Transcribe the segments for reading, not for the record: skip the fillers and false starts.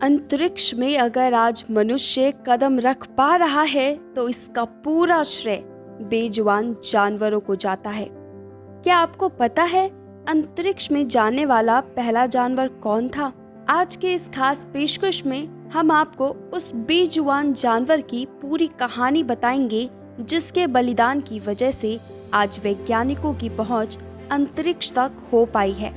अंतरिक्ष में अगर आज मनुष्य कदम रख पा रहा है तो इसका पूरा श्रेय बेजुबान जानवरों को जाता है। क्या आपको पता है अंतरिक्ष में जाने वाला पहला जानवर कौन था? आज के इस खास पेशकश में हम आपको उस बेजुबान जानवर की पूरी कहानी बताएंगे जिसके बलिदान की वजह से आज वैज्ञानिकों की पहुंच अंतरिक्ष तक हो पाई है।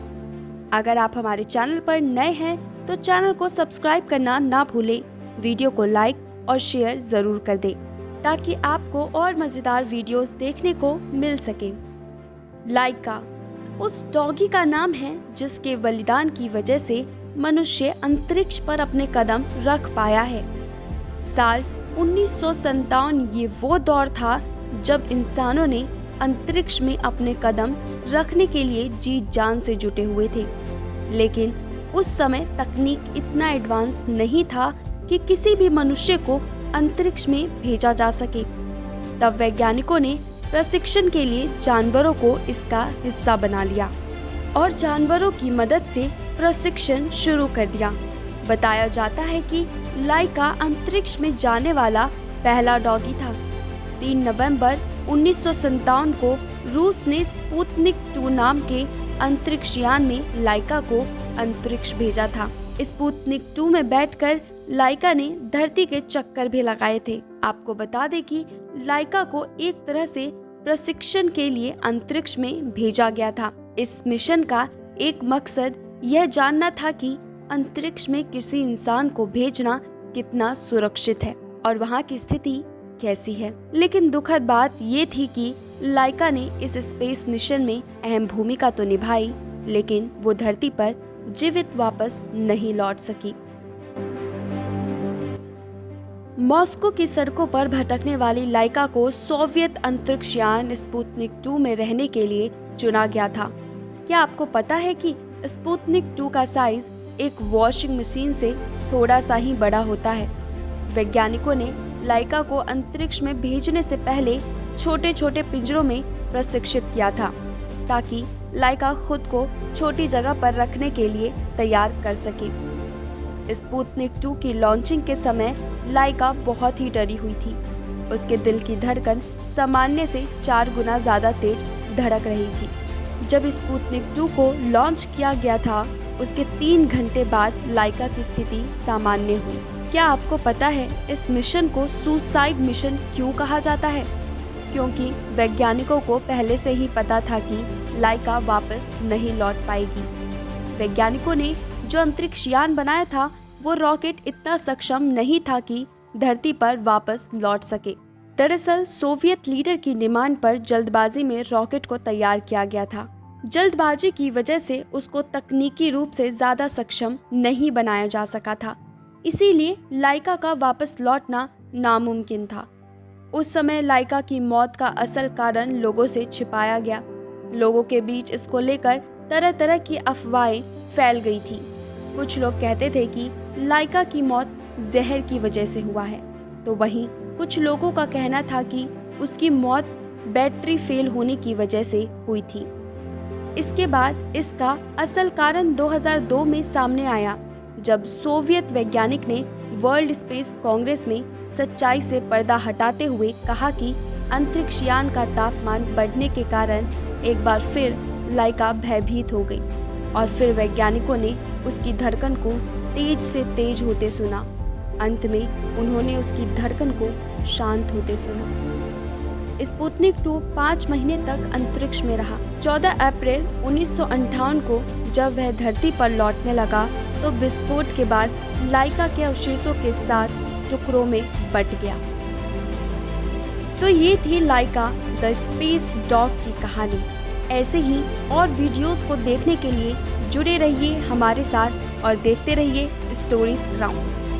अगर आप हमारे चैनल पर नए हैं तो चैनल को सब्सक्राइब करना ना भूलें, वीडियो को लाइक और शेयर जरूर कर दें ताकि आपको और मजेदार वीडियोस देखने को मिल सके। लाइका उस डॉगी का नाम है जिसके बलिदान की वजह से मनुष्य अंतरिक्ष पर अपने कदम रख पाया है। साल 1957 ये वो दौर था जब इंसानों ने अंतरिक्ष में अपने कदम रखने के लिए जी जान से जुटे हुए थे, लेकिन उस समय तकनीक इतना एडवांस नहीं था कि किसी भी मनुष्य को अंतरिक्ष में भेजा जा सके। तब वैज्ञानिकों ने प्रशिक्षण के लिए जानवरों को इसका हिस्सा बना लिया और जानवरों की मदद से प्रशिक्षण शुरू कर दिया। बताया जाता है कि लाइका अंतरिक्ष में जाने वाला पहला डॉगी था। 3 नवंबर 1957 को रूस ने स्पुतनिक 2 नाम के अंतरिक्ष यान में लाइका को अंतरिक्ष भेजा था। स्पुतनिक 2 में बैठकर लाइका ने धरती के चक्कर भी लगाए थे। आपको बता दें कि लाइका को एक तरह से प्रशिक्षण के लिए अंतरिक्ष में भेजा गया था। इस मिशन का एक मकसद यह जानना था कि अंतरिक्ष में किसी इंसान को भेजना कितना सुरक्षित है और वहाँ की स्थिति कैसी है। लेकिन दुखद बात ये थी कि लाइका ने इस स्पेस मिशन में अहम भूमिका तो निभाई, लेकिन वो धरती पर जीवित वापस नहीं लौट सकी। मॉस्को की सड़कों पर भटकने वाली लाइका को सोवियत अंतरिक्ष यान स्पुतनिक 2 में रहने के लिए चुना गया था। क्या आपको पता है कि स्पुतनिक 2 का साइज एक वॉशिंग मशीन से थोड़ा सा ही बड़ा होता है। वैज्ञानिकों ने लाइका को अंतरिक्ष में भेजने से पहले छोटे छोटे पिंजरों में प्रशिक्षित किया था ताकि लाइका खुद को छोटी जगह पर रखने के लिए तैयार कर सके। स्पुतनिक 2 की लॉन्चिंग के समय लाइका बहुत ही डरी हुई थी। उसके दिल की धड़कन सामान्य से 4 गुना ज्यादा तेज धड़क रही थी। जब स्पुतनिक 2 को लॉन्च किया गया था उसके 3 घंटे बाद लाइका की स्थिति सामान्य हुई। क्या आपको पता है इस मिशन को सुसाइड मिशन क्यों कहा जाता है? क्योंकि वैज्ञानिकों को पहले से ही पता था कि लाइका वापस नहीं लौट पाएगी। वैज्ञानिकों ने जो अंतरिक्ष यान बनाया था वो रॉकेट इतना सक्षम नहीं था कि धरती पर वापस लौट सके। दरअसल सोवियत लीडर की डिमांड पर जल्दबाजी में रॉकेट को तैयार किया गया था। जल्दबाजी की वजह से उसको तकनीकी रूप से ज्यादा सक्षम नहीं बनाया जा सका था, इसीलिए लाइका का वापस लौटना नामुमकिन था। उस समय लाइका की मौत का असल कारण लोगों से छिपाया गया। लोगों के बीच इसको लेकर तरह तरह की अफवाहें फैल गई थी। कुछ लोग कहते थे कि लाइका की मौत जहर की वजह से हुआ है, तो वहीं कुछ लोगों का कहना था कि उसकी मौत बैटरी फेल होने की वजह से हुई थी। इसके बाद इसका असल कारण 2002 में सामने आया जब सोवियत वैज्ञानिक ने वर्ल्ड स्पेस कांग्रेस में सच्चाई से पर्दा हटाते हुए कहा कि अंतरिक्ष यान का तापमान बढ़ने के कारण एक बार फिर लाइका भयभीत हो गई और फिर वैज्ञानिकों ने उसकी धड़कन को तेज से तेज होते सुना। अंत में उन्होंने उसकी धड़कन को शांत होते सुना। स्पुतनिक 2 5 महीने तक अंतरिक्ष में रहा। 14 अप्रैल 1958 को जब वह धरती पर लौटने लगा तो विस्फोट के बाद लाइका के अवशेषों के साथ टुकड़ों में बट गया। तो ये थी लाइका द स्पेस डॉग की कहानी। ऐसे ही और वीडियोस को देखने के लिए जुड़े रहिए हमारे साथ और देखते रहिए स्टोरीज क्राउन।